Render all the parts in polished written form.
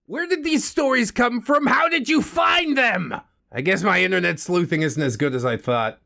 Where did these stories come from? How did you find them? I guess my internet sleuthing isn't as good as I thought.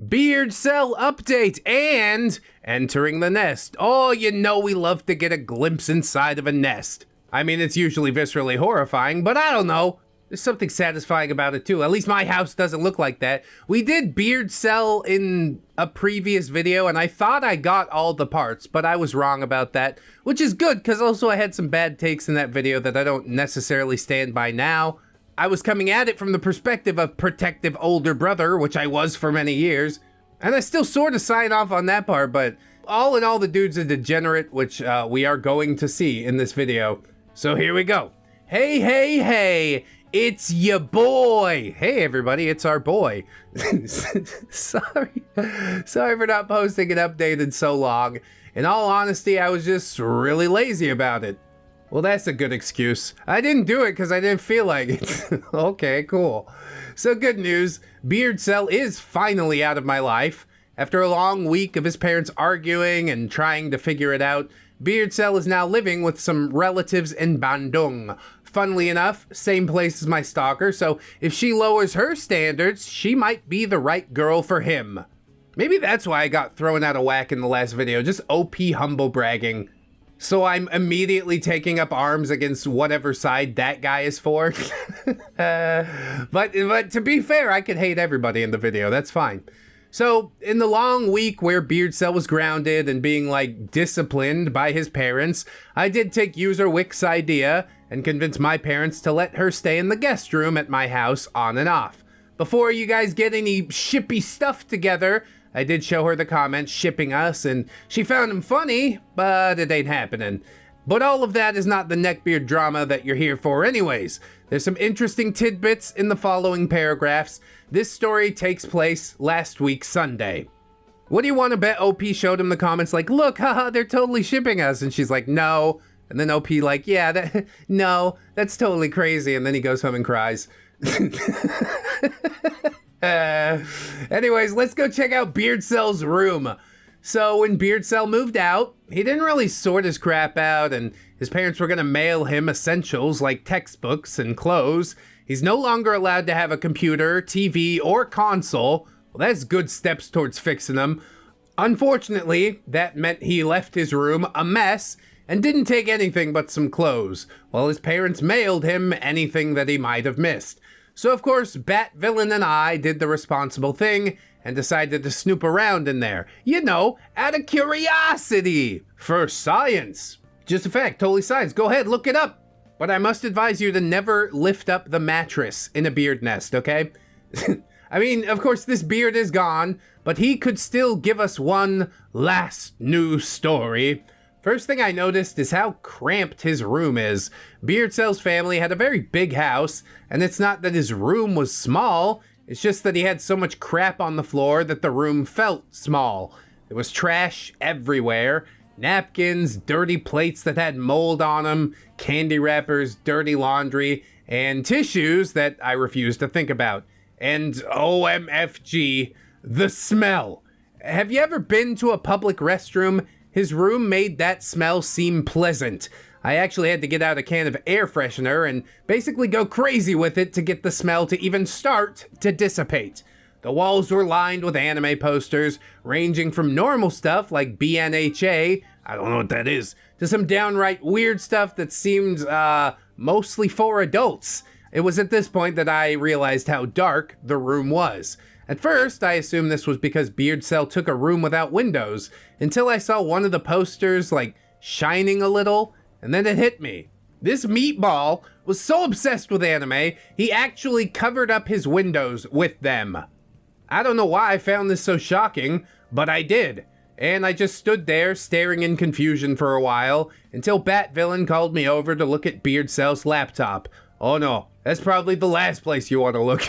Beardcel update and entering the nest. Oh, you know we love to get a glimpse inside of a nest. I mean, it's usually viscerally horrifying, but I don't know. There's something satisfying about it too. At least my house doesn't look like that. We did Beardcel in a previous video, and I thought I got all the parts, but I was wrong about that, which is good, because also I had some bad takes in that video that I don't necessarily stand by now. I was coming at it from the perspective of protective older brother, which I was for many years, and I still sort of sign off on that part, but all in all, the dude's a degenerate, which we are going to see in this video. So here we go. Hey, hey, hey. It's ya boy! Hey everybody, it's our boy. Sorry for not posting an update in so long. In all honesty, I was just really lazy about it. Well, that's a good excuse. I didn't do it because I didn't feel like it. Okay, cool. So good news, Beardcel is finally out of my life. After a long week of his parents arguing and trying to figure it out, Beardcel is now living with some relatives in Bandung. Funnily enough, same place as my stalker, so if she lowers her standards, she might be the right girl for him. Maybe that's why I got thrown out of whack in the last video, just OP humble bragging. So I'm immediately taking up arms against whatever side that guy is for. But to be fair, I could hate everybody in the video, that's fine. So, in the long week where Beardcel was grounded and being, like, disciplined by his parents, I did take user Wick's idea and convince my parents to let her stay in the guest room at my house on and off. Before you guys get any shippy stuff together, I did show her the comments shipping us, and she found them funny, but it ain't happening. But all of that is not the neckbeard drama that you're here for anyways. There's some interesting tidbits in the following paragraphs. This story takes place last week Sunday. What do you want to bet OP showed him the comments like, look, haha, they're totally shipping us. And she's like, no. And then OP like, yeah, no, that's totally crazy. And then he goes home and cries. Anyways, let's go check out Beardcel's room. So when Beardcel moved out, he didn't really sort his crap out, and his parents were going to mail him essentials like textbooks and clothes. He's no longer allowed to have a computer, TV, or console. Well, that's good steps towards fixing them. Unfortunately, that meant he left his room a mess and didn't take anything but some clothes, while his parents mailed him anything that he might have missed. So of course, Bat Villain and I did the responsible thing and decided to snoop around in there. You know, out of curiosity. For science. Just a fact, totally science. Go ahead, look it up. But I must advise you to never lift up the mattress in a beard nest, okay? I mean, of course, this beard is gone, but he could still give us one last new story. First thing I noticed is how cramped his room is. Beardcel's family had a very big house, and it's not that his room was small, it's just that he had so much crap on the floor that the room felt small. There was trash everywhere. Napkins, dirty plates that had mold on them, candy wrappers, dirty laundry, and tissues that I refuse to think about. And OMFG, the smell. Have you ever been to a public restroom? His room made that smell seem pleasant. I actually had to get out a can of air freshener and basically go crazy with it to get the smell to even start to dissipate. The walls were lined with anime posters, ranging from normal stuff like BNHA, I don't know what that is, to some downright weird stuff that seemed, mostly for adults. It was at this point that I realized how dark the room was. At first, I assumed this was because Beardcel took a room without windows, until I saw one of the posters, like, shining a little, and then it hit me. This meatball was so obsessed with anime, he actually covered up his windows with them. I don't know why I found this so shocking, but I did. And I just stood there staring in confusion for a while until Bat Villain called me over to look at Beardcel's laptop. Oh no, that's probably the last place you want to look.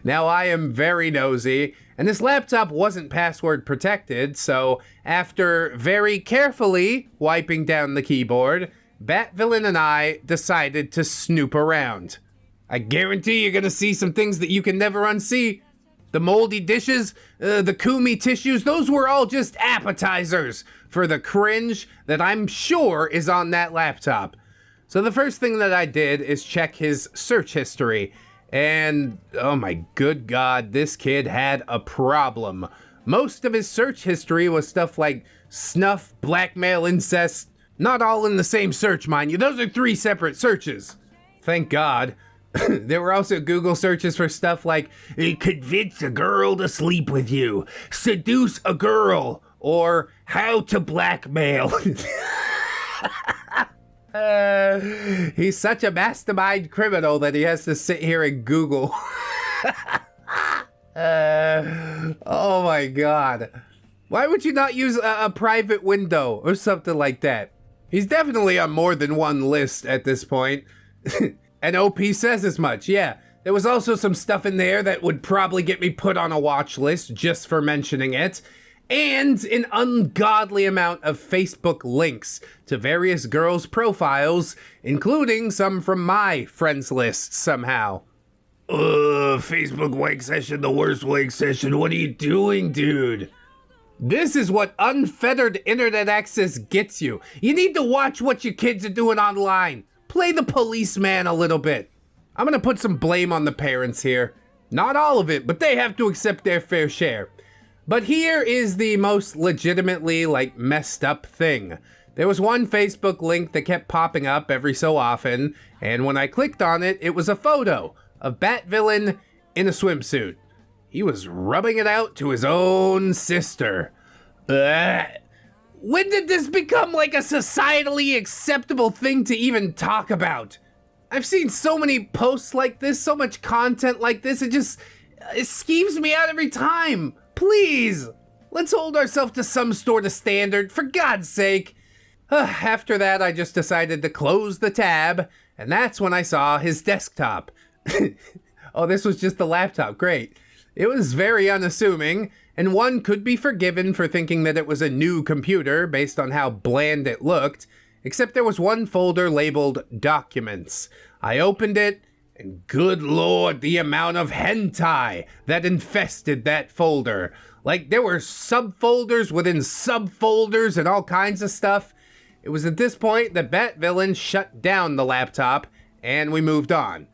Now I am very nosy, and this laptop wasn't password protected, so after very carefully wiping down the keyboard, Bat Villain and I decided to snoop around. I guarantee you're gonna see some things that you can never unsee. The moldy dishes, the kumi tissues, those were all just appetizers for the cringe that I'm sure is on that laptop. So the first thing that I did is check his search history. And, oh my good God, this kid had a problem. Most of his search history was stuff like snuff, blackmail, incest. Not all in the same search, mind you. Those are 3 separate searches. Thank God. There were also Google searches for stuff like, convince a girl to sleep with you, seduce a girl, or how to blackmail. He's such a mastermind criminal that he has to sit here and Google. Oh my God. Why would you not use a private window or something like that? He's definitely on more than one list at this point. And OP says as much, yeah. There was also some stuff in there that would probably get me put on a watch list just for mentioning it. And an ungodly amount of Facebook links to various girls' profiles, including some from my friends list somehow. Facebook wank session, the worst wank session. What are you doing, dude? This is what unfettered internet access gets you. You need to watch what your kids are doing online. Play the policeman a little bit. I'm gonna put some blame on the parents here. Not all of it, but they have to accept their fair share. But here is the most legitimately, messed up thing. There was one Facebook link that kept popping up every so often, and when I clicked on it, it was a photo of Bat Villain in a swimsuit. He was rubbing it out to his own sister. When did this become like a societally acceptable thing to even talk about? I've seen so many posts like this, so much content like this, it skeeves me out every time. Please, let's hold ourselves to some sort of standard, for God's sake. After that, I just decided to close the tab, and that's when I saw his desktop. Oh, this was just the laptop, great. It was very unassuming, and one could be forgiven for thinking that it was a new computer based on how bland it looked, except there was one folder labeled Documents. I opened it, and good lord, the amount of hentai that infested that folder. There were subfolders within subfolders and all kinds of stuff. It was at this point that Bat Villain shut down the laptop, and we moved on.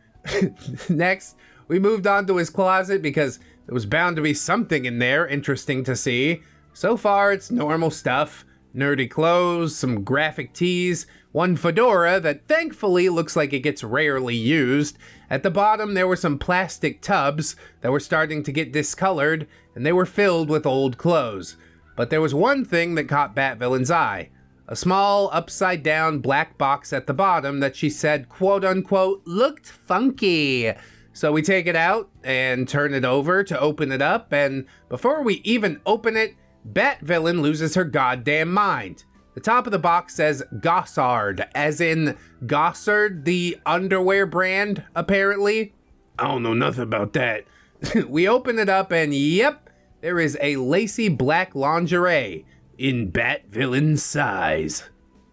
Next, we moved on to his closet because there was bound to be something in there interesting to see. So far, it's normal stuff. Nerdy clothes, some graphic tees, one fedora that thankfully looks like it gets rarely used. At the bottom, there were some plastic tubs that were starting to get discolored, and they were filled with old clothes. But there was one thing that caught Bat Villain's eye. A small, upside-down black box at the bottom that she said, quote-unquote, looked funky. So we take it out and turn it over to open it up, and before we even open it, Bat Villain loses her goddamn mind. The top of the box says Gossard, as in Gossard, the underwear brand, apparently. I don't know nothing about that. We open it up and yep, there is a lacy black lingerie in Bat Villain's size.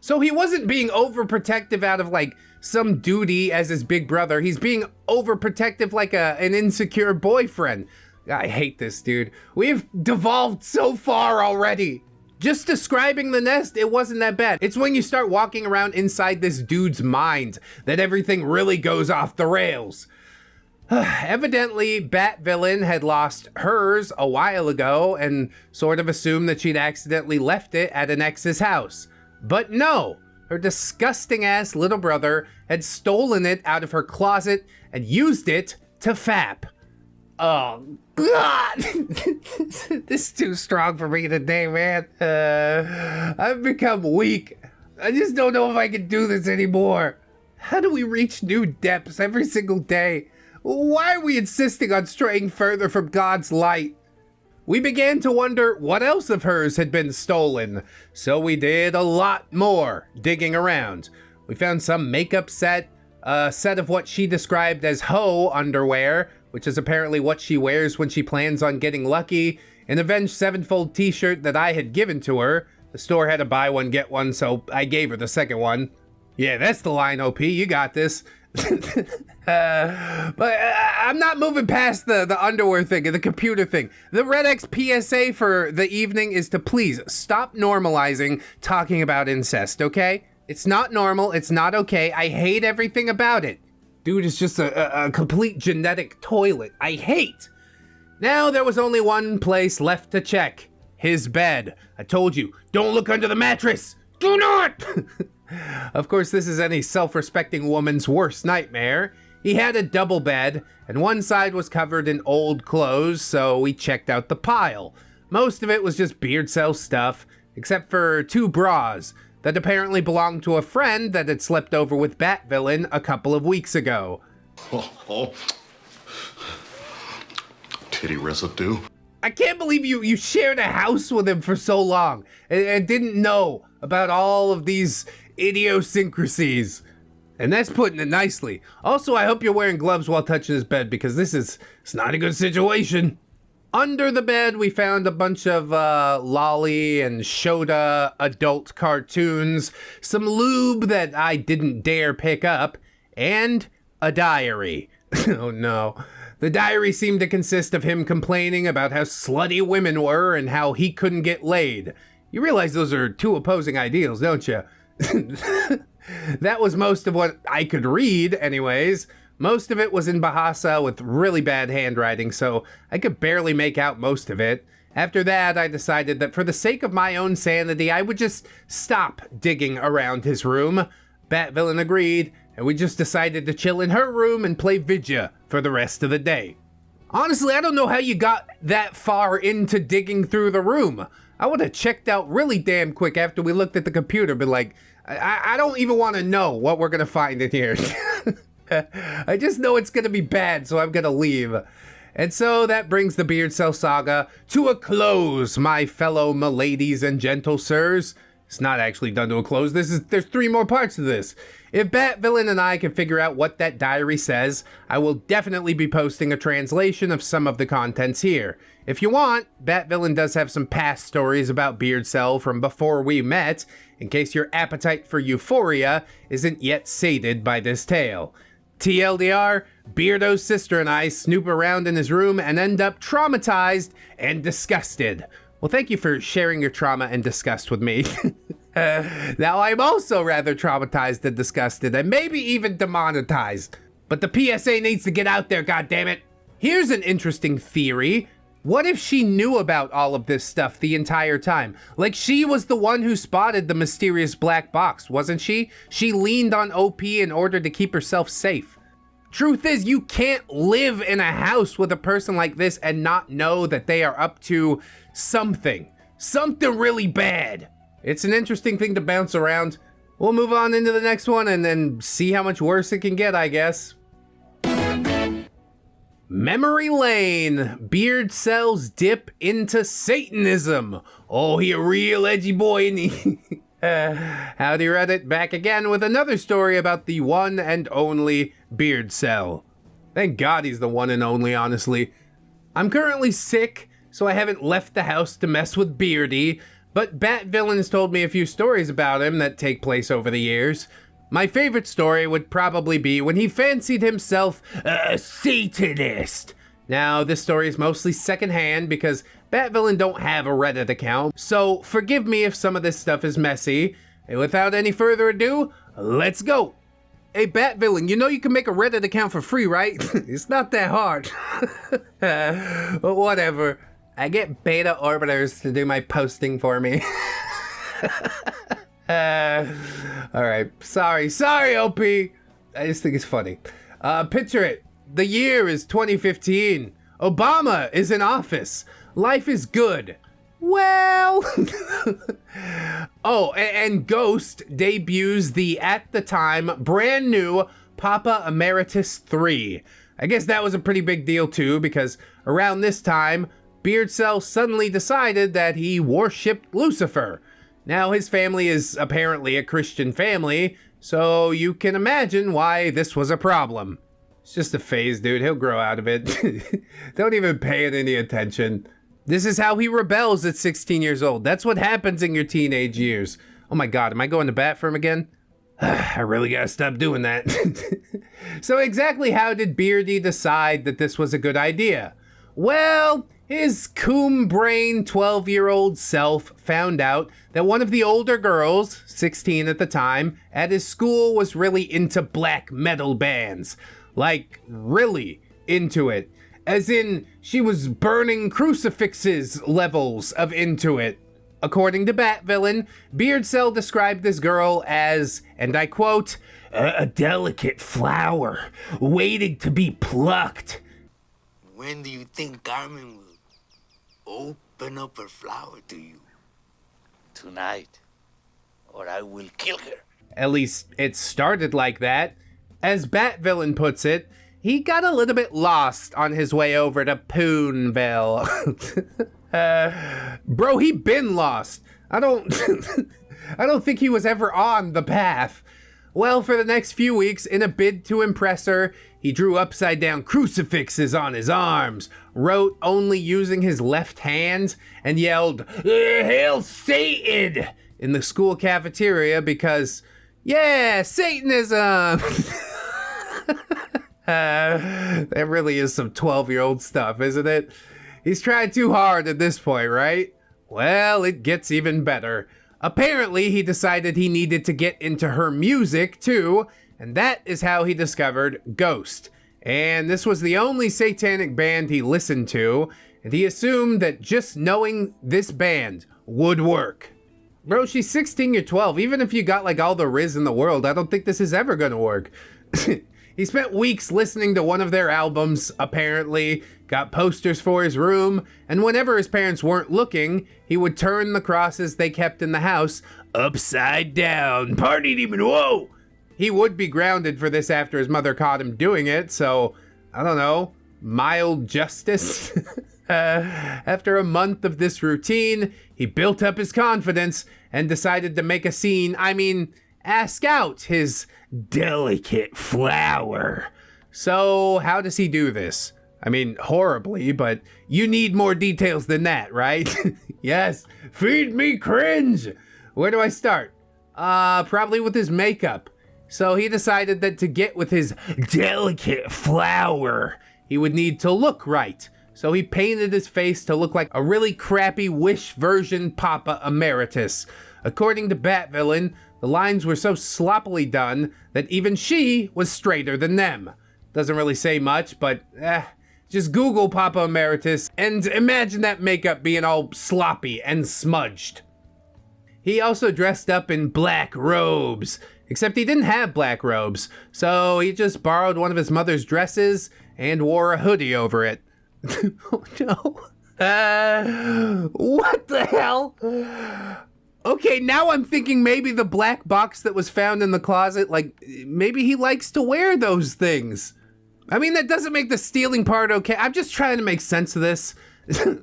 So he wasn't being overprotective out of some duty as his big brother. He's being overprotective like an insecure boyfriend. I hate this, dude. We've devolved so far already. Just describing the nest, it wasn't that bad. It's when you start walking around inside this dude's mind that everything really goes off the rails. Evidently, Bat Villain had lost hers a while ago and sort of assumed that she'd accidentally left it at an ex's house. But no, her disgusting ass little brother had stolen it out of her closet and used it to fap. Oh, God! This is too strong for me today, man. I've become weak. I just don't know if I can do this anymore. How do we reach new depths every single day? Why are we insisting on straying further from God's light? We began to wonder what else of hers had been stolen, so we did a lot more digging around. We found some makeup set, a set of what she described as hoe underwear, which is apparently what she wears when she plans on getting lucky, an Avenged Sevenfold t-shirt that I had given to her. The store had a buy one, get one, so I gave her the second one. Yeah, that's the line, OP, you got this. I'm not moving past the underwear thing and the computer thing. The ReddX PSA for the evening is to please stop normalizing talking about incest, okay? It's not normal. It's not okay. I hate everything about it. Dude is just a complete genetic toilet. I hate. Now there was only one place left to check. His bed. I told you, don't look under the mattress. Do not! Of course, this is any self-respecting woman's worst nightmare. He had a double bed, and one side was covered in old clothes, so we checked out the pile. Most of it was just Beardcel stuff, except for 2 bras that apparently belonged to a friend that had slept over with Bat Villain a couple of weeks ago. Oh. Titty residue. I can't believe you shared a house with him for so long and didn't know about all of these idiosyncrasies. And that's putting it nicely. Also, I hope you're wearing gloves while touching his bed because it's not a good situation. Under the bed, we found a bunch of lolly and Shota adult cartoons, some lube that I didn't dare pick up, and a diary. Oh no. The diary seemed to consist of him complaining about how slutty women were and how he couldn't get laid. You realize those are 2 opposing ideals, don't you? That was most of what I could read, anyways. Most of it was in Bahasa with really bad handwriting, so I could barely make out most of it. After that, I decided that for the sake of my own sanity, I would just stop digging around his room. Bat Villain agreed, and we just decided to chill in her room and play Vidya for the rest of the day. Honestly, I don't know how you got that far into digging through the room. I would have checked out really damn quick after we looked at the computer, but like, I don't even want to know what we're going to find in here. I just know it's going to be bad, so I'm going to leave. And so that brings the Beardcel saga to a close, my fellow miladies and gentle sirs. It's not actually done to a close. There's 3 more parts to this. If Bat Villain and I can figure out what that diary says, I will definitely be posting a translation of some of the contents here. If you want, Bat Villain does have some past stories about Beardcel from before we met, in case your appetite for euphoria isn't yet sated by this tale. TLDR, Beardo's sister and I snoop around in his room and end up traumatized and disgusted. Well, thank you for sharing your trauma and disgust with me. Now, I'm also rather traumatized and disgusted, and maybe even demonetized. But the PSA needs to get out there, goddammit. Here's an interesting theory. What if she knew about all of this stuff the entire time? Like, she was the one who spotted the mysterious black box, wasn't she? She leaned on OP in order to keep herself safe. Truth is, you can't live in a house with a person like this and not know that they are up to something really bad. It's an interesting thing to bounce around. We'll move on into the next one and then see how much worse it can get, I guess. Memory Lane, Beardcel's dip into Satanism. Oh, he a real edgy boy, isn't he? Howdy Reddit, back again with another story about the one and only Beardcel. Thank God he's the one and only, honestly. I'm currently sick, so I haven't left the house to mess with Beardy, but Bat Villain has told me a few stories about him that take place over the years. My favorite story would probably be when he fancied himself a Satanist. Now, this story is mostly secondhand because Bat Villain don't have a Reddit account, so forgive me if some of this stuff is messy. And without any further ado, let's go. Hey, Bat Villain, you know you can make a Reddit account for free, right? It's not that hard. But whatever. I get beta orbiters to do my posting for me. Alright, sorry OP. I just think it's funny. Picture it. The year is 2015. Obama is in office. Life is good. Well... Oh, and Ghost debuts the, at the time, brand new Papa Emeritus 3. I guess that was a pretty big deal too, because around this time, Beardcel suddenly decided that he worshipped Lucifer. Now, his family is apparently a Christian family, so you can imagine why this was a problem. It's just a phase, dude. He'll grow out of it. Don't even pay it any attention. This is how he rebels at 16 years old. That's what happens in your teenage years. Oh my God, am I going to bat for him again? I really gotta stop doing that. So exactly how did Beardy decide that this was a good idea? Well, his coon-brain 12-year-old self found out that one of the older girls, 16 at the time, at his school was really into black metal bands. Like, really into it. As in, she was burning crucifixes levels of into it. According to Batvillain, Beardcel described this girl as, and I quote, a delicate flower, waiting to be plucked. When do you think Carmen will open up her flower to you? Tonight, or I will kill her. At least it started like that. As Batvillain puts it, he got a little bit lost on his way over to Poonville. Bro, he been lost. I don't think he was ever on the path. Well, for the next few weeks, in a bid to impress her, he drew upside down crucifixes on his arms, wrote only using his left hand, and yelled, "Hail Satan!" in the school cafeteria because, yeah, Satanism! That really is some 12-year-old stuff, isn't it? He's tried too hard at this point, right? Well, it gets even better. Apparently, he decided he needed to get into her music, too, and that is how he discovered Ghost. And this was the only satanic band he listened to, and he assumed that just knowing this band would work. Bro, she's 16, you're 12. Even if you got, like, all the Riz in the world, I don't think this is ever gonna work. He spent weeks listening to one of their albums, apparently, got posters for his room, and whenever his parents weren't looking, he would turn the crosses they kept in the house upside down. Party demon, whoa! He would be grounded for this after his mother caught him doing it, so, I don't know, mild justice? After a month of this routine, he built up his confidence and decided to make a scene, ask out his delicate flower. So, how does he do this? Horribly, but you need more details than that, right? Yes, feed me cringe! Where do I start? Probably with his makeup. So he decided that to get with his delicate flower, he would need to look right. So he painted his face to look like a really crappy Wish version Papa Emeritus. According to Batvillain, the lines were so sloppily done that even she was straighter than them. Doesn't really say much, but just Google Papa Emeritus and imagine that makeup being all sloppy and smudged. He also dressed up in black robes, except he didn't have black robes, so he just borrowed one of his mother's dresses and wore a hoodie over it. Oh no. What the hell? Okay, now I'm thinking maybe the black box that was found in the closet, maybe he likes to wear those things. That doesn't make the stealing part okay. I'm just trying to make sense of this.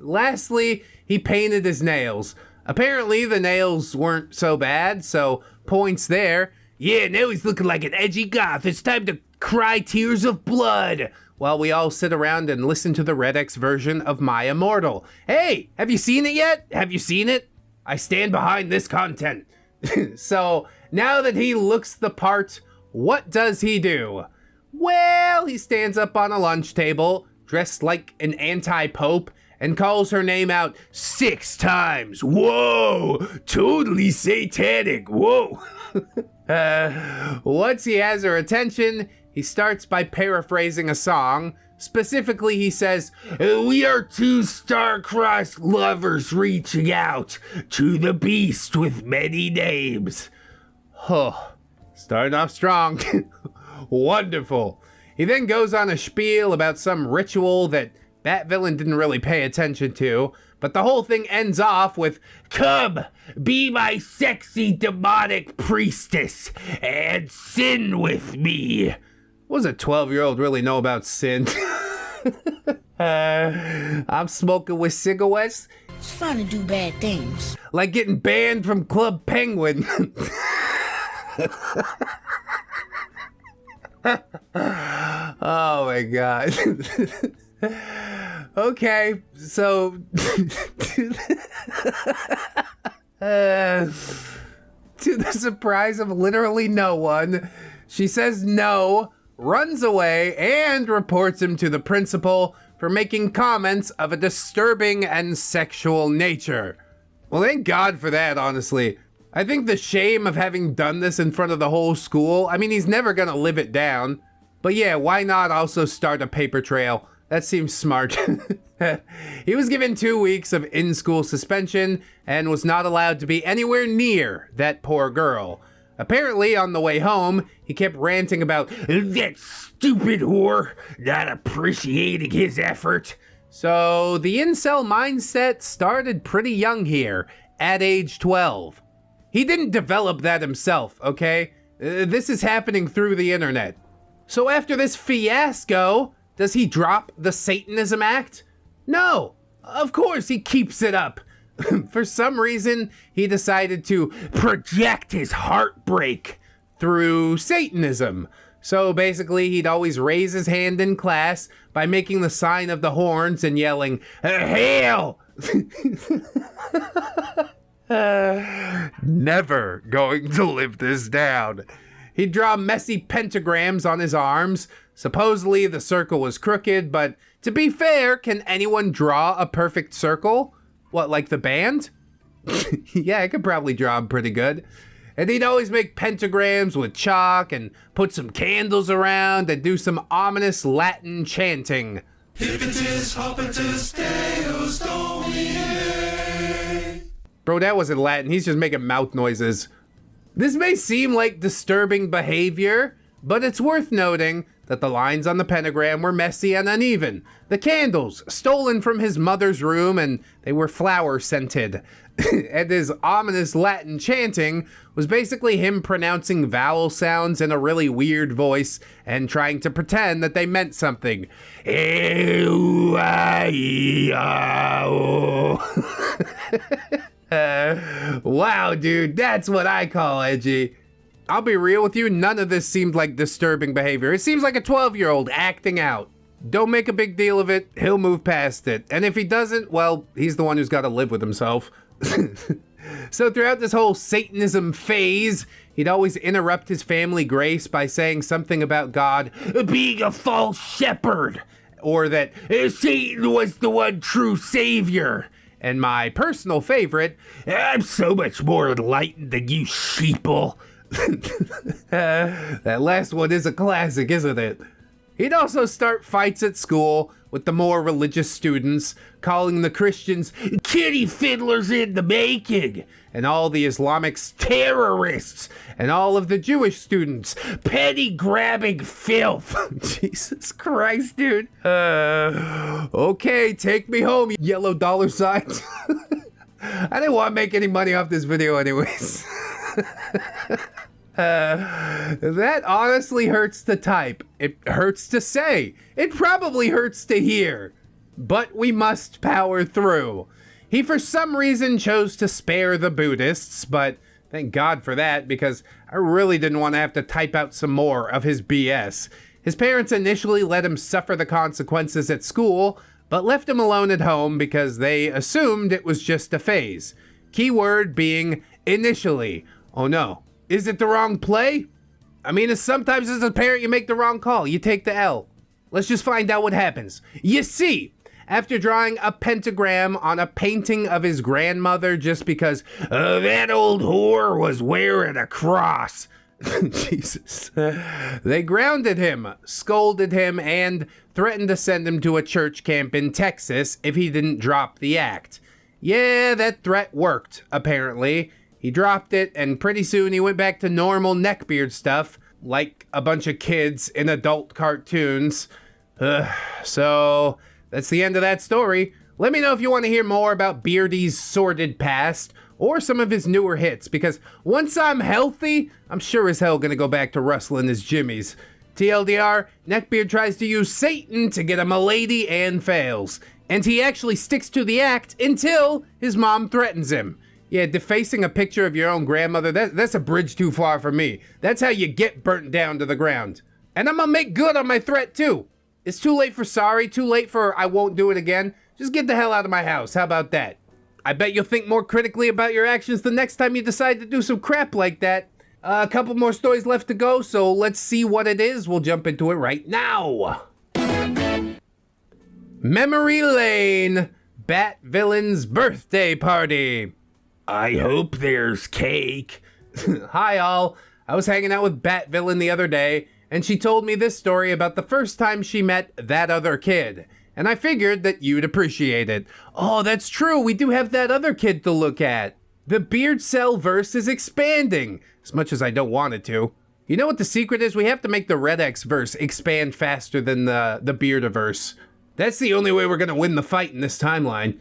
Lastly, he painted his nails. Apparently, the nails weren't so bad, so points there. Yeah, now he's looking like an edgy goth. It's time to cry tears of blood. While we all sit around and listen to the ReddX version of My Immortal. Hey, have you seen it yet? Have you seen it? I stand behind this content. So, now that he looks the part, what does he do? Well, he stands up on a lunch table, dressed like an anti-pope, and calls her name out 6 times. Whoa! Totally satanic. Whoa! Once he has her attention, he starts by paraphrasing a song. Specifically, he says, "We are 2 star-crossed lovers reaching out to the beast with many names." Oh, starting off strong. Wonderful. He then goes on a spiel about some ritual that Batvillain didn't really pay attention to, but the whole thing ends off with, "Come, be my sexy demonic priestess and sin with me." What does a 12-year-old really know about sin? I'm smoking with cigarettes. It's fun to do bad things. Like getting banned from Club Penguin. Oh my god. Okay, so To the surprise of literally no one, she says no, runs away, and reports him to the principal for making comments of a disturbing and sexual nature. Well, thank God for that, honestly. I think the shame of having done this in front of the whole school, I mean, he's never gonna live it down. But yeah, why not also start a paper trail? That seems smart. He was given 2 weeks of in-school suspension and was not allowed to be anywhere near that poor girl. Apparently, on the way home, he kept ranting about that stupid whore, not appreciating his effort. So the incel mindset started pretty young here, at age 12. He didn't develop that himself, okay? This is happening through the internet. So after this fiasco, does he drop the Satanism act? No, of course he keeps it up. For some reason, he decided to project his heartbreak through Satanism. So basically, he'd always raise his hand in class by making the sign of the horns and yelling, "Hail!" Never going to live this down. He'd draw messy pentagrams on his arms. Supposedly the circle was crooked, but to be fair, can anyone draw a perfect circle? What, like the band? Yeah, I could probably draw them pretty good. And he'd always make pentagrams with chalk and put some candles around and do some ominous Latin chanting. Hippitus, hoppitus, Deus Domine. Bro, that wasn't Latin. He's just making mouth noises. This may seem like disturbing behavior, but it's worth noting that the lines on the pentagram were messy and uneven. The candles, stolen from his mother's room, and they were flower-scented. And his ominous Latin chanting was basically him pronouncing vowel sounds in a really weird voice and trying to pretend that they meant something. Wow, dude, that's what I call edgy. I'll be real with you, none of this seemed like disturbing behavior. It seems like a 12-year-old acting out. Don't make a big deal of it, he'll move past it. And if he doesn't, well, he's the one who's got to live with himself. So throughout this whole Satanism phase, he'd always interrupt his family grace by saying something about God being a false shepherd, or that Satan was the one true savior. And my personal favorite, I'm so much more enlightened than you sheeple. That last one is a classic, isn't it? He'd also start fights at school with the more religious students, calling the Christians kitty fiddlers in the making, and all the Islamics terrorists, and all of the Jewish students penny-grabbing filth. Jesus Christ, dude. Okay, take me home, you yellow dollar signs. I didn't want to make any money off this video anyways. That honestly hurts to type. It hurts to say. It probably hurts to hear. But we must power through. He for some reason chose to spare the Buddhists, but thank God for that, because I really didn't want to have to type out some more of his BS. His parents initially let him suffer the consequences at school, but left him alone at home because they assumed it was just a phase. Keyword being initially. Oh no. Is it the wrong play? I mean, sometimes as a parent, you make the wrong call. You take the L. Let's just find out what happens. You see, after drawing a pentagram on a painting of his grandmother just because that old whore was wearing a cross. Jesus. They grounded him, scolded him, and threatened to send him to a church camp in Texas if he didn't drop the act. Yeah, that threat worked, apparently. He dropped it, and pretty soon he went back to normal neckbeard stuff, like a bunch of kids in adult cartoons. So, that's the end of that story. Let me know if you want to hear more about Beardy's sordid past, or some of his newer hits, because once I'm healthy, I'm sure as hell gonna go back to rustling his jimmies. TLDR, Neckbeard tries to use Satan to get a milady and fails. And he actually sticks to the act until his mom threatens him. Yeah, defacing a picture of your own grandmother, that's a bridge too far for me. That's how you get burnt down to the ground. And I'm gonna make good on my threat too. It's too late for sorry, too late for I won't do it again. Just get the hell out of my house, how about that? I bet you'll think more critically about your actions the next time you decide to do some crap like that. A couple more stories left to go, so let's see what it is. We'll jump into it right now. Memory Lane, Bat Villain's birthday party. I hope there's cake. Hi all, I was hanging out with Bat Villain the other day, and she told me this story about the first time she met that other kid. And I figured that you'd appreciate it. Oh, that's true, we do have that other kid to look at. The Beardcel verse is expanding, as much as I don't want it to. You know what the secret is? We have to make the ReddX verse expand faster than the Beardiverse. That's the only way we're gonna win the fight in this timeline.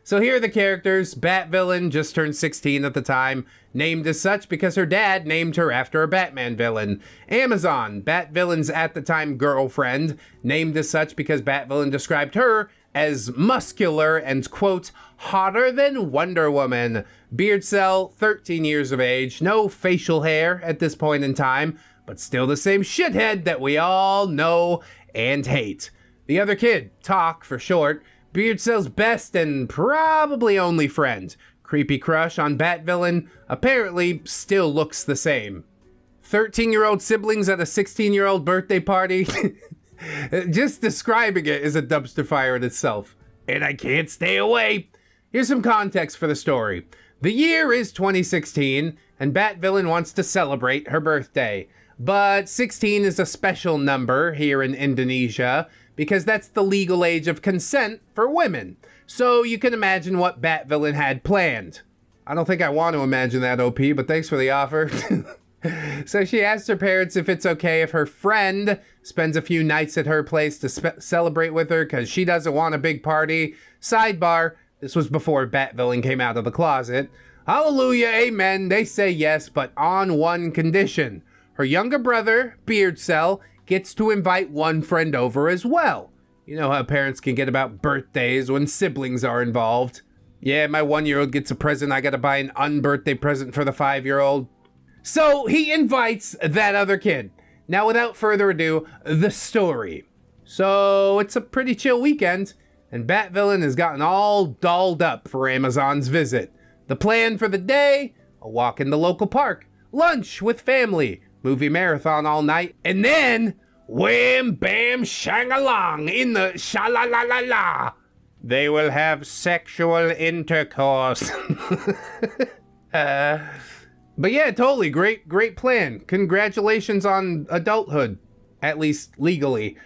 So here are the characters. Bat Villain just turned 16 at the time, named as such because her dad named her after a Batman villain. Amazon, Bat Villain's at the time girlfriend, named as such because Bat Villain described her as muscular and, quote, hotter than Wonder Woman. Beardcel, 13 years of age, no facial hair at this point in time, but still the same shithead that we all know and hate. The other kid, Talk for short, Beardcel's best and probably only friend. Creepy crush on Bat Villain, apparently still looks the same. 13-year-old siblings at a 16-year-old birthday party. Just describing it is a dumpster fire in itself. And I can't stay away. Here's some context for the story. The year is 2016, and Bat Villain wants to celebrate her birthday. But 16 is a special number here in Indonesia, because that's the legal age of consent for women. So you can imagine what Bat Villain had planned. I don't think I want to imagine that, OP, but thanks for the offer. So she asked her parents if it's okay if her friend spends a few nights at her place to celebrate with her because she doesn't want a big party. Sidebar, this was before Bat Villain came out of the closet. Hallelujah, amen, they say yes, but on one condition. Her younger brother, Beardcel, gets to invite one friend over as well. You know how parents can get about birthdays when siblings are involved. Yeah, my 1-year-old gets a present, I gotta buy an unbirthday present for the 5-year-old. So he invites that other kid. Now without further ado, the story. So it's a pretty chill weekend, and Bat Villain has gotten all dolled up for Amazon's visit. The plan for the day, a walk in the local park, lunch with family, movie marathon all night, and then wham bam shang-along in the sha-la-la-la-la. They will have sexual intercourse. But yeah, totally great plan. Congratulations on adulthood, at least legally.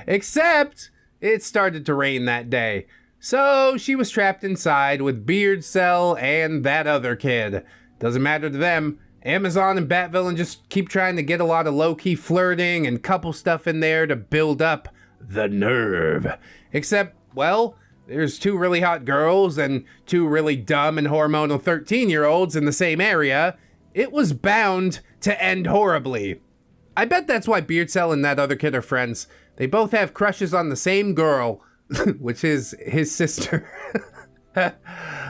Except it started to rain that day. So she was trapped inside with Beardcel and that other kid. Doesn't matter to them. Amazon and Bat Villain just keep trying to get a lot of low-key flirting and couple stuff in there to build up the nerve. Except, well, there's 2 really hot girls and 2 really dumb and hormonal 13-year-olds in the same area. It was bound to end horribly. I bet that's why Beardcel and that other kid are friends. They both have crushes on the same girl, which is his sister.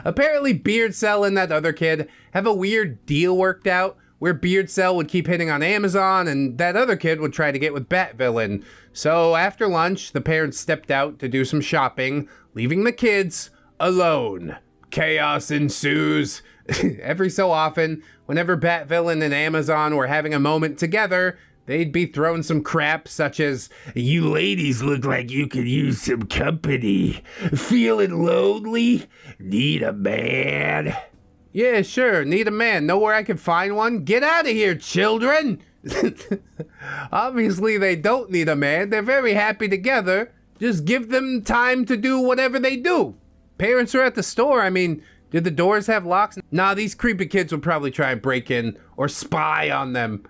Apparently Beardcel and that other kid have a weird deal worked out where Beardcel would keep hitting on Amazon and that other kid would try to get with Bat Villain. So after lunch, the parents stepped out to do some shopping, leaving the kids alone. Chaos ensues. Every so often, whenever Bat Villain and Amazon were having a moment together, they'd be throwing some crap such as, "You ladies look like you could use some company. Feeling lonely? Need a man?" "Yeah, sure, need a man. Know where I can find one? Get out of here, children!" Obviously, they don't need a man. They're very happy together. Just give them time to do whatever they do. Parents are at the store. I mean, do the doors have locks? Nah, these creepy kids will probably try and break in or spy on them.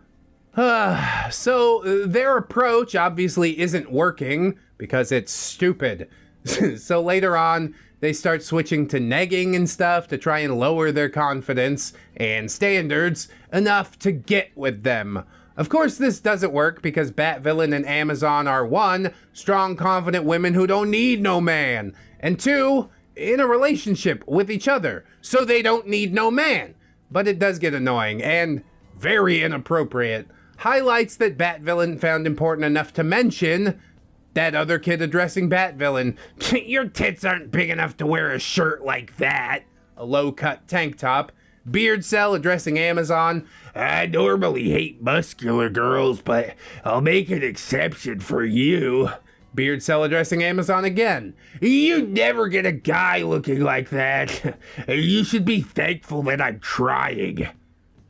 So their approach obviously isn't working because it's stupid. So later on, they start switching to negging and stuff to try and lower their confidence and standards enough to get with them. Of course, this doesn't work because Bat Villain and Amazon are 1, strong, confident women who don't need no man, and 2, in a relationship with each other, so they don't need no man. But it does get annoying and very inappropriate. Highlights that Bat Villain found important enough to mention: That other kid addressing Bat Villain. Your tits aren't big enough to wear a shirt like that. A low-cut tank top. Beardcel addressing Amazon. I normally hate muscular girls, but I'll make an exception for you. Beardcel addressing Amazon again. You never get a guy looking like that. You should be thankful that I'm trying.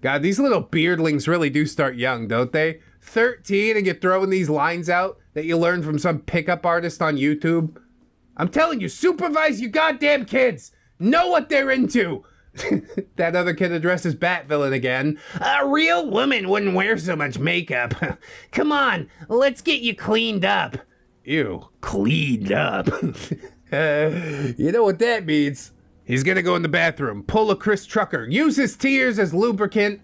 God, these little beardlings really do start young, don't they? 13 and you're throwing these lines out that you learned from some pickup artist on YouTube. I'm telling you, supervise you goddamn kids. Know what they're into. That other kid addresses Bat Villain again. A real woman wouldn't wear so much makeup. Come on, let's get you cleaned up. Ew, cleaned up. You know what that means. He's gonna go in the bathroom, pull a Chris Trucker, use his tears as lubricant.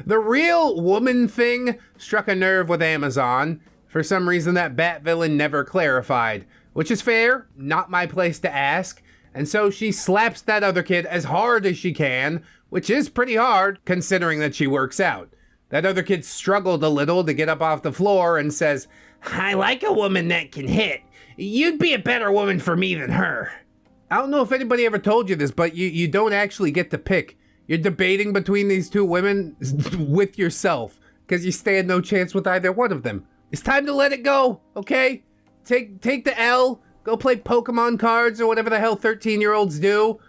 The real woman thing struck a nerve with Amazon. For some reason that Bat Villain never clarified, which is fair, not my place to ask. And so she slaps that other kid as hard as she can, which is pretty hard considering that she works out. That other kid struggled a little to get up off the floor and says, I like a woman that can hit. You'd be a better woman for me than her. I don't know if anybody ever told you this, but you don't actually get to pick. You're debating between these two women with yourself because you stand no chance with either one of them. It's time to let it go, okay? Take the L, go play Pokemon cards or whatever the hell 13-year-olds do.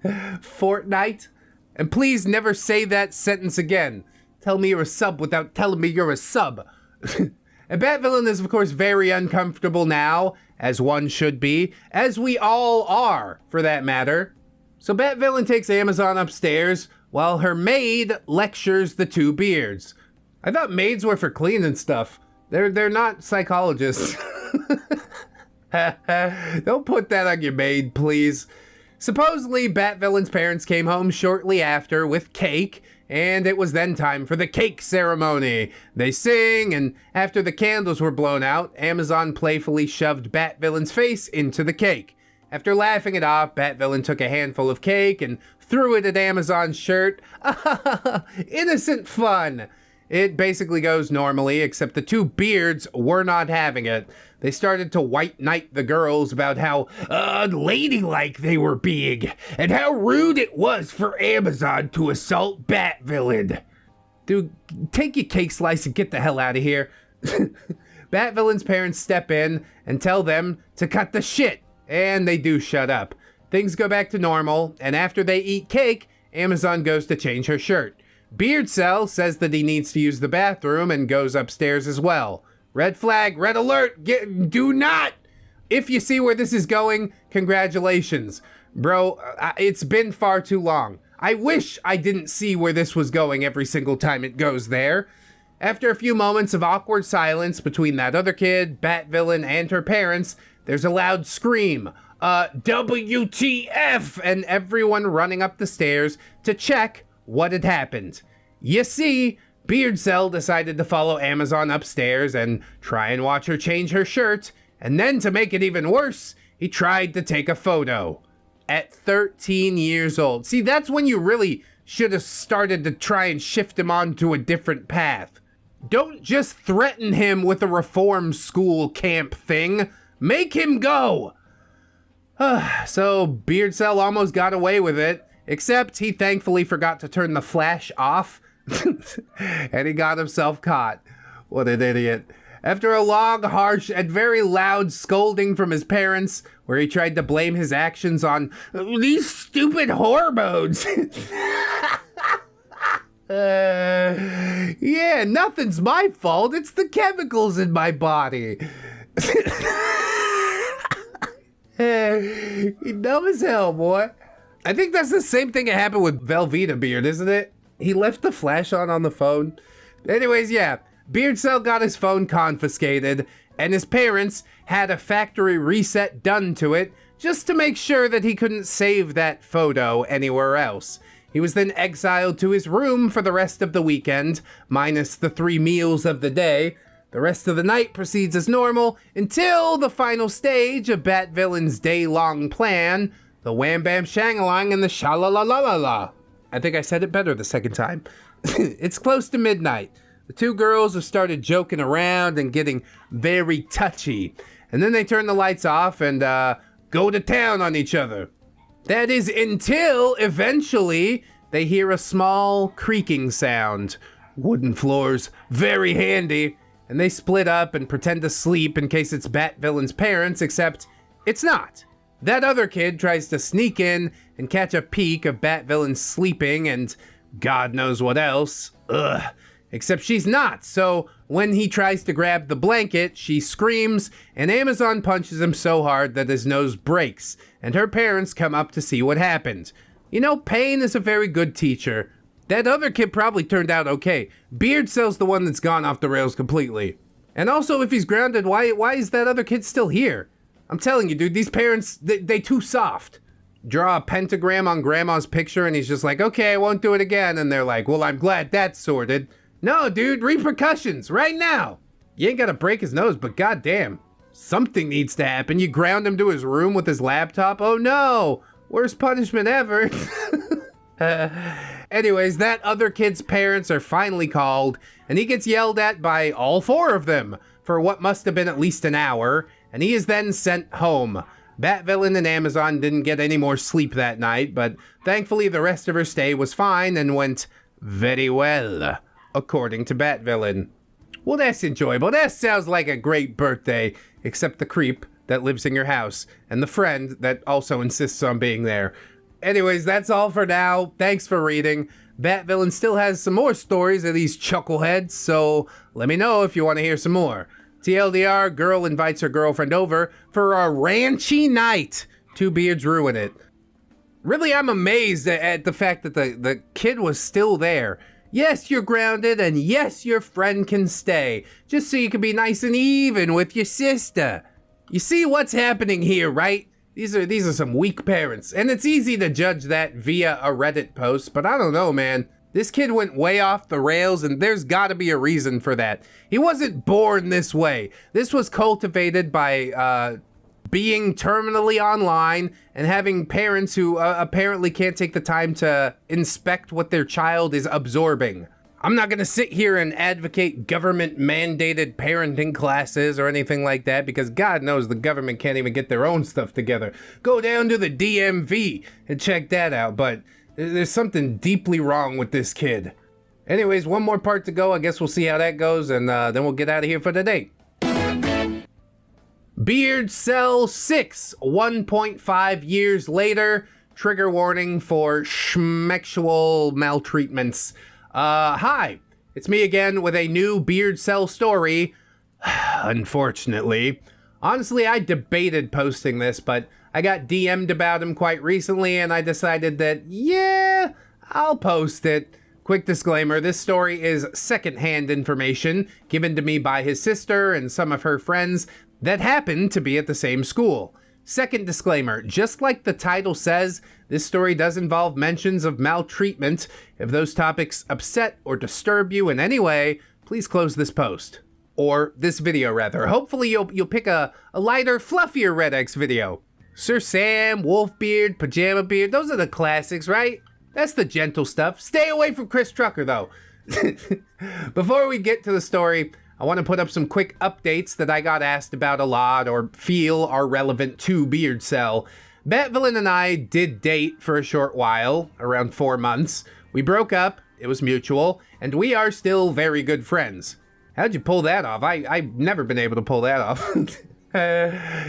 Fortnite. And please never say that sentence again. Tell me you're a sub without telling me you're a sub. And Bat Villain is, of course, very uncomfortable now, as one should be, as we all are, for that matter. So Bat Villain takes Amazon upstairs, while her maid lectures the two beards. I thought maids were for cleaning stuff. They're not psychologists. Don't put that on your maid, please. Supposedly, Bat Villain's parents came home shortly after with cake, and it was then time for the cake ceremony. They sing, and after the candles were blown out, Amazon playfully shoved Bat Villain's face into the cake. After laughing it off, Bat Villain took a handful of cake and threw it at Amazon's shirt. Innocent fun. It basically goes normally, except the two beards were not having it. They started to white knight the girls about how unladylike they were being, and how rude it was for Amazon to assault Bat Villain. Dude, take your cake slice and get the hell out of here. Bat Villain's parents step in and tell them to cut the shit, and they do shut up. Things go back to normal, and after they eat cake, Amazon goes to change her shirt. Beardcel says that he needs to use the bathroom and goes upstairs as well. Red flag, red alert, do not! If you see where this is going, congratulations. Bro, it's been far too long. I wish I didn't see where this was going every single time it goes there. After a few moments of awkward silence between that other kid, Bat Villain, and her parents, there's a loud scream. WTF! And everyone running up the stairs to check what had happened. You see, Beardcel decided to follow Amazon upstairs and try and watch her change her shirt, and then to make it even worse, he tried to take a photo. At 13 years old. See, that's when you really should have started to try and shift him onto a different path. Don't just threaten him with a reform school camp thing. Make him go! So, Beardcel almost got away with it, except he thankfully forgot to turn the flash off, and he got himself caught. What an idiot. After a long, harsh, and very loud scolding from his parents, where he tried to blame his actions on these stupid hormones. Yeah, nothing's my fault. It's the chemicals in my body. He dumb as hell, boy. I think that's the same thing that happened with Velveeta Beard, isn't it? He left the flash on the phone. Anyways, yeah, Beardcel got his phone confiscated, and his parents had a factory reset done to it just to make sure that he couldn't save that photo anywhere else. He was then exiled to his room for the rest of the weekend, minus the 3 meals of the day. The rest of the night proceeds as normal until the final stage of Bat Villain's day-long plan, the Wham Bam Shangalang and the Sha-la-la-la-la-la. I think I said it better the second time. It's close to midnight. The two girls have started joking around and getting very touchy. And then they turn the lights off and go to town on each other. That is until eventually they hear a small creaking sound. Wooden floors, very handy. And they split up and pretend to sleep in case it's Bat Villain's parents, except it's not. That other kid tries to sneak in and catch a peek of Bat Villain sleeping and God knows what else. Ugh. Except she's not, so when he tries to grab the blanket, she screams, and Amazon punches him so hard that his nose breaks, and her parents come up to see what happened. You know, pain is a very good teacher. That other kid probably turned out okay. Beardcel's the one that's gone off the rails completely. And also, if he's grounded, why is that other kid still here? I'm telling you, dude, these parents, they too soft. Draw a pentagram on grandma's picture, and he's just like, okay, I won't do it again. And they're like, well, I'm glad that's sorted. No, dude, repercussions, right now. You ain't gotta break his nose, but goddamn, something needs to happen. You ground him to his room with his laptop? Oh no, worst punishment ever. Anyways, that other kid's parents are finally called, and he gets yelled at by all four of them for what must have been at least an hour, and he is then sent home. Bat Villain and Amazon didn't get any more sleep that night, but thankfully the rest of her stay was fine and went very well, according to Bat Villain. Well, that's enjoyable. That sounds like a great birthday, except the creep that lives in your house and the friend that also insists on being there. Anyways, that's all for now. Thanks for reading. Bat Villain still has some more stories of these chuckleheads, so let me know if you want to hear some more. TLDR, girl invites her girlfriend over for a ranchy night. Two beards ruin it. Really, I'm amazed at the fact that the kid was still there. Yes, you're grounded, and yes, your friend can stay, just so you can be nice and even with your sister. You see what's happening here, right? These are some weak parents, and it's easy to judge that via a Reddit post, but I don't know, man. This kid went way off the rails, and there's gotta be a reason for that. He wasn't born this way. This was cultivated by, being terminally online and having parents who apparently can't take the time to inspect what their child is absorbing. I'm not gonna sit here and advocate government mandated parenting classes or anything like that because God knows the government can't even get their own stuff together. Go down to the DMV and check that out, but there's something deeply wrong with this kid. Anyways, one more part to go. I guess we'll see how that goes, and then we'll get out of here for the day. Beardcel 6, 1.5 years later. Trigger warning for schmexual maltreatments. Hi, it's me again with a new Beardcel story. Unfortunately. Honestly, I debated posting this, but I got DM'd about him quite recently, and I decided that, yeah, I'll post it. Quick disclaimer, this story is secondhand information given to me by his sister and some of her friends that happened to be at the same school. Second disclaimer, just like the title says, this story does involve mentions of maltreatment. If those topics upset or disturb you in any way, please close this post. Or this video, rather. Hopefully you'll pick a lighter, fluffier ReddX video. Sir Sam, Wolfbeard, Pajama Beard, those are the classics, right? That's the gentle stuff. Stay away from Chris Trucker, though. Before we get to the story, I want to put up some quick updates that I got asked about a lot or feel are relevant to Beardcel. Bat Villain and I did date for a short while, around 4 months. We broke up, it was mutual, and we are still very good friends. How'd you pull that off? I've never been able to pull that off.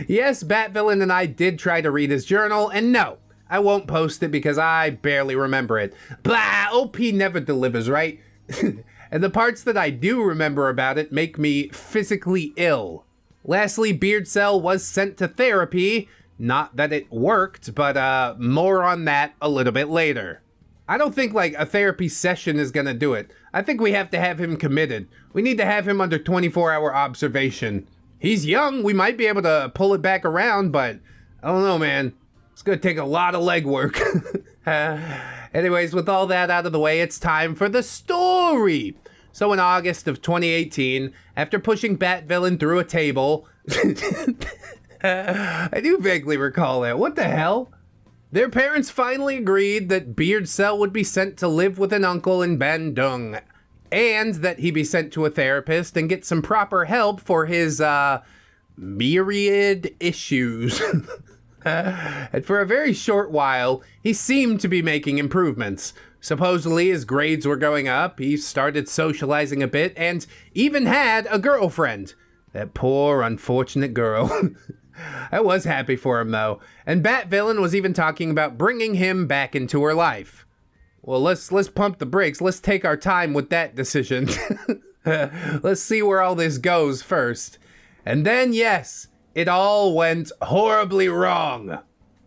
Yes, Bat Villain and I did try to read his journal, and no, I won't post it because I barely remember it. Blah, OP never delivers, right? And the parts that I do remember about it make me physically ill. Lastly, Beardcel was sent to therapy. Not that it worked, but more on that a little bit later. I don't think like a therapy session is gonna do it. I think we have to have him committed. We need to have him under 24-hour observation. He's young, we might be able to pull it back around, but I don't know, man. It's gonna take a lot of legwork. Anyways, with all that out of the way, it's time for the story. So in August of 2018, after pushing Bat Villain through a table, I do vaguely recall that. What the hell? Their parents finally agreed that Beardcel would be sent to live with an uncle in Bandung. and that he be sent to a therapist and get some proper help for his, myriad issues. And for a very short while, he seemed to be making improvements. Supposedly, his grades were going up, he started socializing a bit, and even had a girlfriend. That poor, unfortunate girl. I was happy for him, though. And Bat Villain was even talking about bringing him back into her life. Well, let's pump the brakes. Let's take our time with that decision. Let's see where all this goes first. And then, yes, it all went horribly wrong.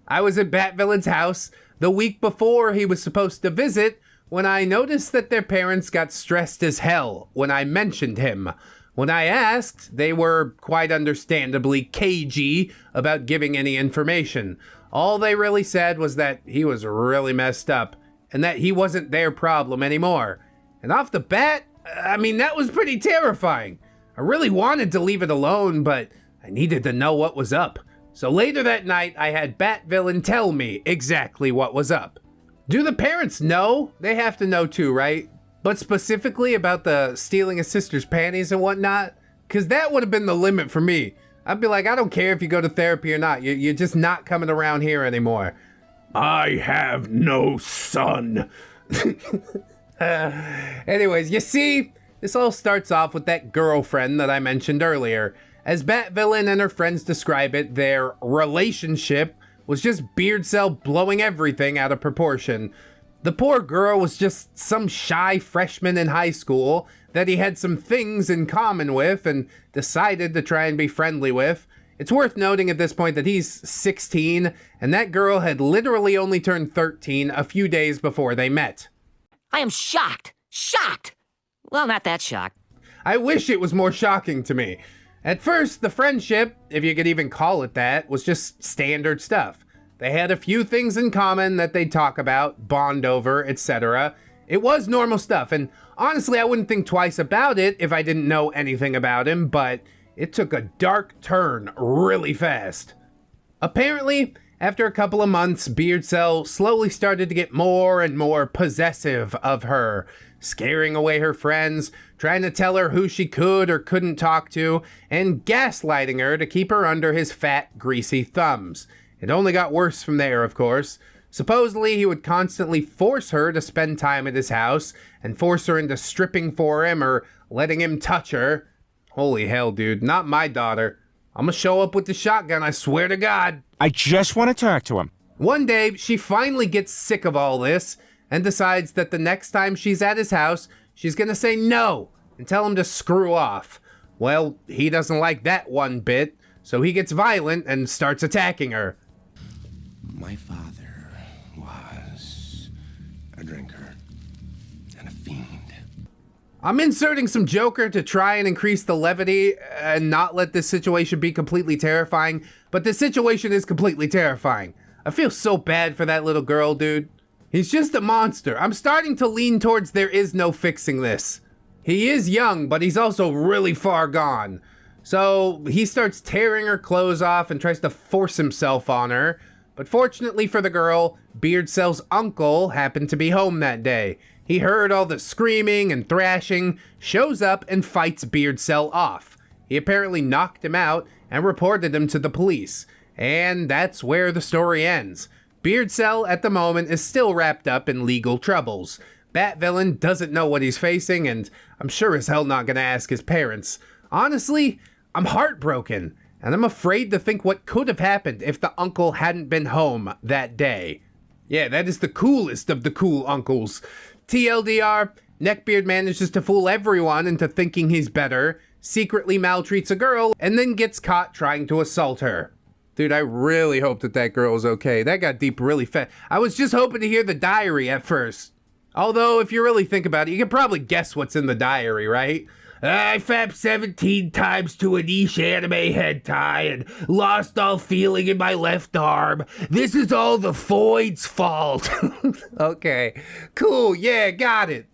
I was at Bat Villain's house the week before he was supposed to visit when I noticed that their parents got stressed as hell when I mentioned him. When I asked, they were quite understandably cagey about giving any information. All they really said was that he was really messed up and that he wasn't their problem anymore. And off the bat, I mean, that was pretty terrifying. I really wanted to leave it alone, but I needed to know what was up. So later that night, I had Bat Villain tell me exactly what was up. Do the parents know? They have to know too, right? But specifically about the stealing his sister's panties and whatnot? Because that would have been the limit for me. I'd be like, I don't care if you go to therapy or not. You're just not coming around here anymore. I have no son. Anyways, you see, this all starts off with that girlfriend that I mentioned earlier. As Bat Villain and her friends describe it, their relationship was just Beardcel blowing everything out of proportion. The poor girl was just some shy freshman in high school that he had some things in common with and decided to try and be friendly with. It's worth noting at this point that he's 16, and that girl had literally only turned 13 a few days before they met. I am shocked. Shocked! Well, not that shocked. I wish it was more shocking to me. At first, the friendship, if you could even call it that, was just standard stuff. They had a few things in common that they'd talk about, bond over, etc. It was normal stuff, and honestly, I wouldn't think twice about it if I didn't know anything about him, but it took a dark turn really fast. Apparently, after a couple of months, Beardcel slowly started to get more and more possessive of her, scaring away her friends, trying to tell her who she could or couldn't talk to, and gaslighting her to keep her under his fat, greasy thumbs. It only got worse from there, of course. Supposedly, he would constantly force her to spend time at his house and force her into stripping for him or letting him touch her. Holy hell, dude, not my daughter. I'm gonna show up with the shotgun, I swear to God. I just want to talk to him. One day, she finally gets sick of all this and decides that the next time she's at his house, she's gonna say no and tell him to screw off. Well, he doesn't like that one bit, so he gets violent and starts attacking her. My father was a drinker and a fiend. I'm inserting some Joker to try and increase the levity and not let this situation be completely terrifying, but this situation is completely terrifying. I feel so bad for that little girl, dude. He's just a monster. I'm starting to lean towards there is no fixing this. He is young, but he's also really far gone. So he starts tearing her clothes off and tries to force himself on her. But fortunately for the girl, Beardcel's uncle happened to be home that day. He heard all the screaming and thrashing, shows up and fights Beardcel off. He apparently knocked him out and reported him to the police. And that's where the story ends. Beardcel at the moment is still wrapped up in legal troubles. Bat Villain doesn't know what he's facing, and I'm sure as hell not gonna ask his parents. Honestly, I'm heartbroken, and I'm afraid to think what could have happened if the uncle hadn't been home that day. Yeah, that is the coolest of the cool uncles. TLDR, Neckbeard manages to fool everyone into thinking he's better, secretly maltreats a girl, and then gets caught trying to assault her. Dude, I really hope that girl is okay. That got deep really fast. I was just hoping to hear the diary at first. Although, if you really think about it, you can probably guess what's in the diary, right? I fapped 17 times to a niche anime hentai and lost all feeling in my left arm. This is all the Foyd's fault. Okay, cool, yeah, got it.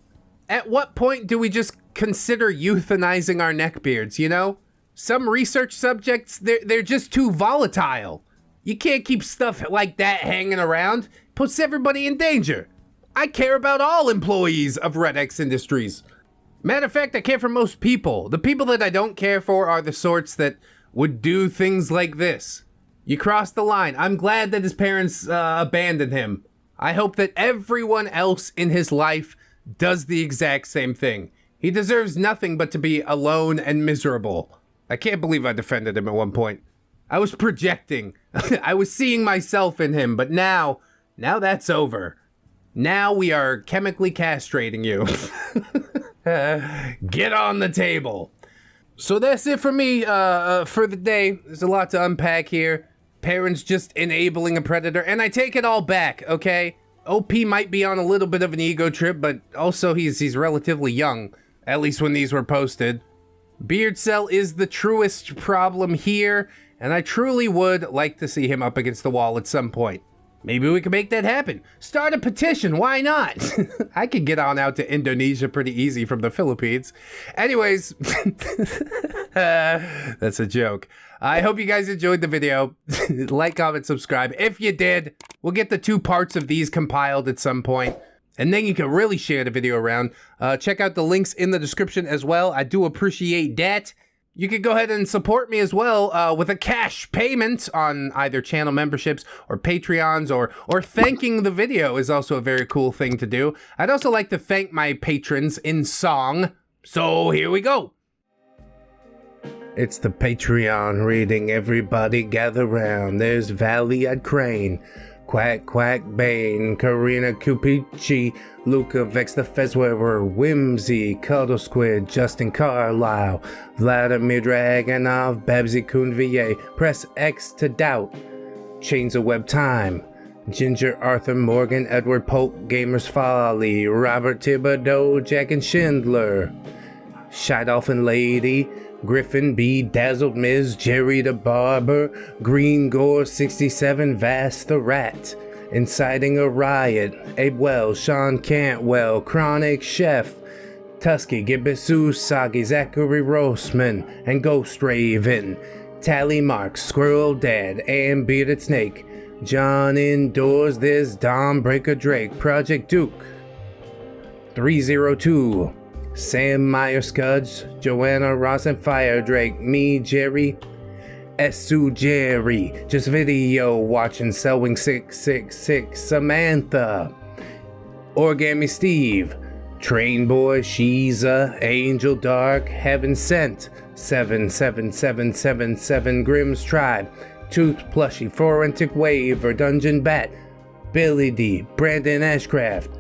At what point do we just consider euthanizing our neckbeards, you know? Some research subjects, they're just too volatile. You can't keep stuff like that hanging around. It puts everybody in danger. I care about all employees of ReddX Industries. Matter of fact, I care for most people. The people that I don't care for are the sorts that would do things like this. You crossed the line. I'm glad that his parents abandoned him. I hope that everyone else in his life does the exact same thing. He deserves nothing but to be alone and miserable. I can't believe I defended him at one point. I was projecting. I was seeing myself in him, but now that's over. Now we are chemically castrating you. Get on the table. So that's it for me for the day. There's a lot to unpack here. Parents just enabling a predator, and I take it all back, okay? OP might be on a little bit of an ego trip, but also he's relatively young, at least when these were posted. Beardcel is the truest problem here, and I truly would like to see him up against the wall at some point. Maybe we can make that happen. Start a petition, why not? I could get on out to Indonesia pretty easy from the Philippines. Anyways, that's a joke. I hope you guys enjoyed the video. Like, comment, subscribe. If you did, we'll get the 2 parts of these compiled at some point. And then you can really share the video around. Check out the links in the description as well. I do appreciate that. You can go ahead and support me as well with a cash payment on either channel memberships or Patreons, or thanking the video is also a very cool thing to do. I'd also like to thank my patrons in song. So here we go. It's the Patreon reading. Everybody gather round. There's Valley-Eyed Crane, Quack Quack Bane, Karina Cupici, Luca Vex the Fezwearer, Whimsy, Cuddle Squid, Justin Carlisle, Vladimir Dragonov, Babsy Kunvier, Press X to Doubt, Chains of Web Time, Ginger Arthur Morgan, Edward Polk, Gamers Folly, Robert Thibodeau, Jack and Schindler, Shydolphin Lady, Griffin B, Dazzled Ms, Jerry the Barber, Green Gore 67, Vast the Rat, Inciting a Riot, Abe Wells, Sean Cantwell, Chronic Chef, Tusky, Gibisu, Sagi, Zachary Roseman, and Ghost Raven, Tally Marks, Squirrel Dad, and Bearded Snake, John Indoors, This, Dom Breaker Drake, Project Duke, 302, Sam Meyer Scuds, Joanna Ross and Fire Drake, me, Jerry, Esu Jerry, Just Video Watching, Selwing 666, Samantha, Origami Steve, Train Boy, Shiza, Angel Dark, Heaven Sent, 77777, Grimm's Tribe, Tooth Plushie, Forensic Waver, Dungeon Bat, Billy D, Brandon Ashcraft,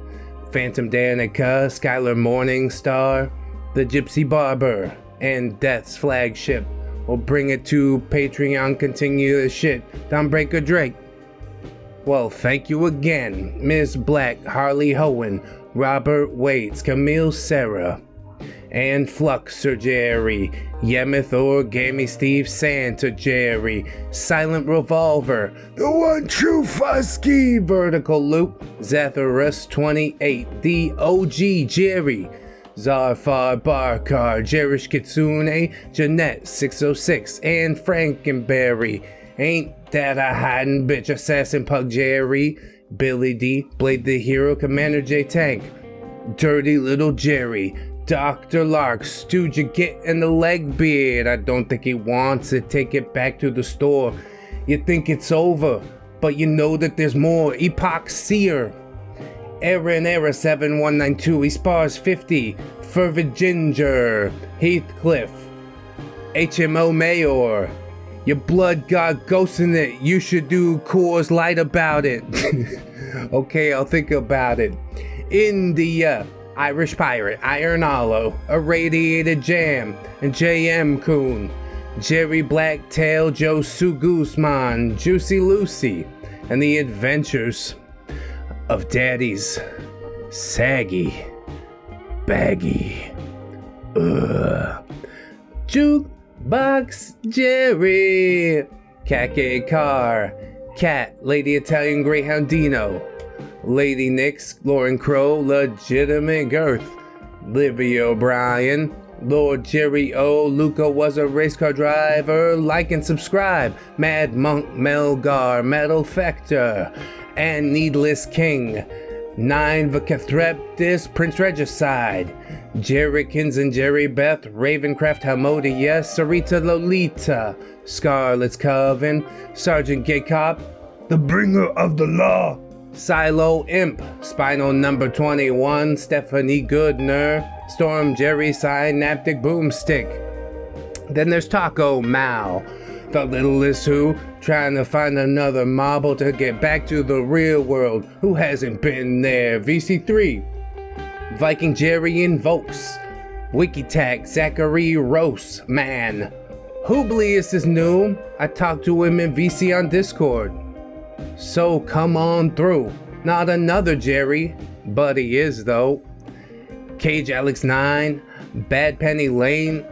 Phantom Danica, Skylar Morningstar, The Gypsy Barber, and Death's Flagship. We'll bring it to Patreon, continue the shit. Dawnbreaker Drake. Well, thank you again, Miss Black, Harley Hohen, Robert Waits, Camille Sarah, and Fluxer Jerry, Yemeth Origami Steve, Santa Jerry, Silent Revolver, The One True Fusky, Vertical Loop, Zatharus 28, The OG Jerry, Zarfar Barkar, Jerish Kitsune, Jeanette 606, and Frankenberry. Ain't that a hiding bitch, Assassin Pug Jerry, Billy D, Blade the Hero, Commander J Tank, Dirty Little Jerry, Dr. Lark, Stooge getting the leg beard. I don't think he wants it. Take it back to the store. You think it's over, but you know that there's more. Epoch Seer, Aaron Era 7192, Espars 50, Fervid Ginger, Heathcliff, HMO Mayor, your blood got ghosts in it. You should do Coors Light about it. Okay, I'll think about it. India, Irish Pirate, Iron Hollow, Irradiated Jam, and JM Coon, Jerry Blacktail, Joe Sue Guzman, Juicy Lucy, and the Adventures of Daddy's Saggy Baggy Jukebox Jerry, Kake Carr, Cat, Lady Italian Greyhound Dino, Lady Nix, Lauren Crow, Legitimate Girth, Livy O'Brien, Lord Jerry O, Luca was a race car driver, like and subscribe, Mad Monk, Melgar, Metal Fector, and Needless King, 9 Vicathreptis, Prince Regicide, Jerrykins and Jerry Beth, Ravencraft Hamodia, Sarita Lolita, Scarlet's Coven, Sergeant Gay Cop, the bringer of the law, Silo Imp, Spinal number 21, Stephanie Goodner, Storm Jerry Synaptic Boomstick. Then there's Taco Mao, the littlest who, trying to find another marble to get back to the real world. Who hasn't been there? VC3, Viking Jerry Invokes, WikiTac Zachary Rose, man. Hooblius is new. I talked to him in VC on Discord. So come on through. Not another Jerry, but he is though. Cage Alex 9, Bad Penny Lane,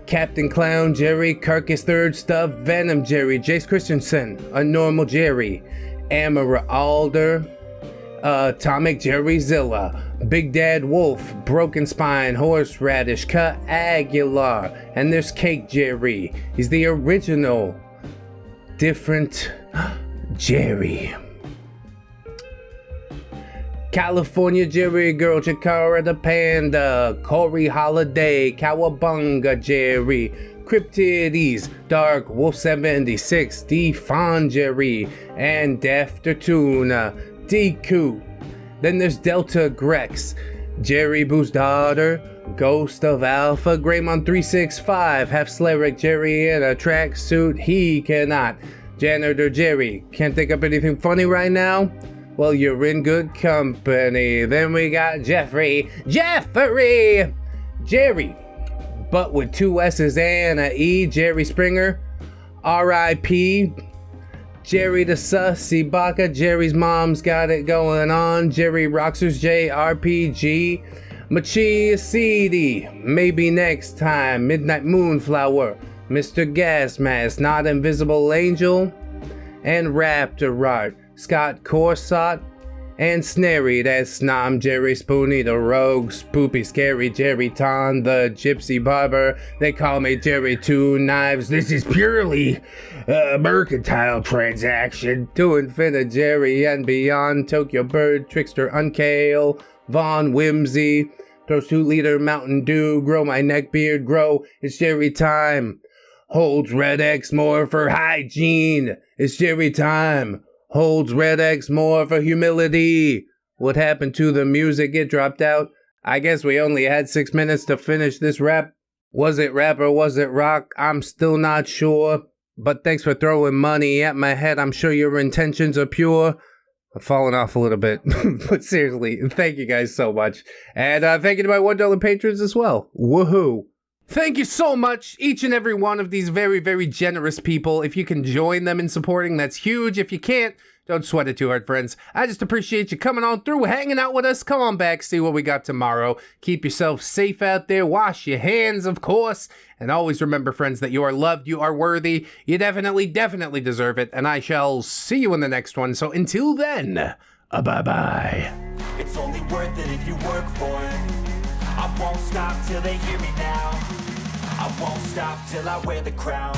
Captain Clown Jerry, Kirkus Third Stuff, Venom Jerry, Jace Christensen, A Normal Jerry, Amara Alder, Atomic Jerry Zilla, Big Dad Wolf, Broken Spine, Horseradish, Cut Aguilar, and there's Cake Jerry. He's the original, different Jerry. California Jerry Girl, Chikara the Panda, Corey Holiday, Cowabunga Jerry, Cryptides, Dark Wolf 76, Defon Jerry, and Defter Tuna, Deku. Then there's Delta Grex, Jerry Boo's daughter, Ghost of Alpha, Greymon 365, Half Sleric Jerry in a tracksuit, he cannot. Janitor Jerry, can't think up anything funny right now? Well, you're in good company. Then we got Jeffrey, Jerry, but with 2 S's and a E, Jerry Springer, R.I.P., Jerry the Sussy Baka, Jerry's mom's got it going on, Jerry Roxers, JRPG, Machia CD, maybe next time, Midnight Moonflower, Mr. Gas Mask, Not Invisible Angel, and Raptor Art, Scott Corsott, and Snary, that's Snom Jerry Spoony, the Rogue, Spoopy Scary Jerry Ton, the Gypsy Barber, they call me Jerry Two Knives, this is purely a mercantile transaction, to Infinite Jerry and beyond, Tokyo Bird, Trickster Uncale, Vaughn Whimsy, throws 2-liter Mountain Dew, grow my neck beard, grow, it's Jerry time, holds ReddX more for hygiene, it's Jerry time. Holds ReddX more for humility. What happened to the music? It dropped out. I guess we only had 6 minutes to finish this rap. Was it rap or was it rock? I'm still not sure. But thanks for throwing money at my head. I'm sure your intentions are pure. I've fallen off a little bit. But seriously, thank you guys so much. And thank you to my $1 patrons as well. Woohoo. Thank you so much, each and every one of these very, very generous people. If you can join them in supporting, that's huge. If you can't, don't sweat it too hard, friends. I just appreciate you coming on through, hanging out with us. Come on back, see what we got tomorrow. Keep yourself safe out there. Wash your hands, of course. And always remember, friends, that you are loved, you are worthy. You definitely, definitely deserve it. And I shall see you in the next one. So until then, bye-bye. It's only worth it if you work for it. I won't stop till they hear me now. I won't stop till I wear the crown.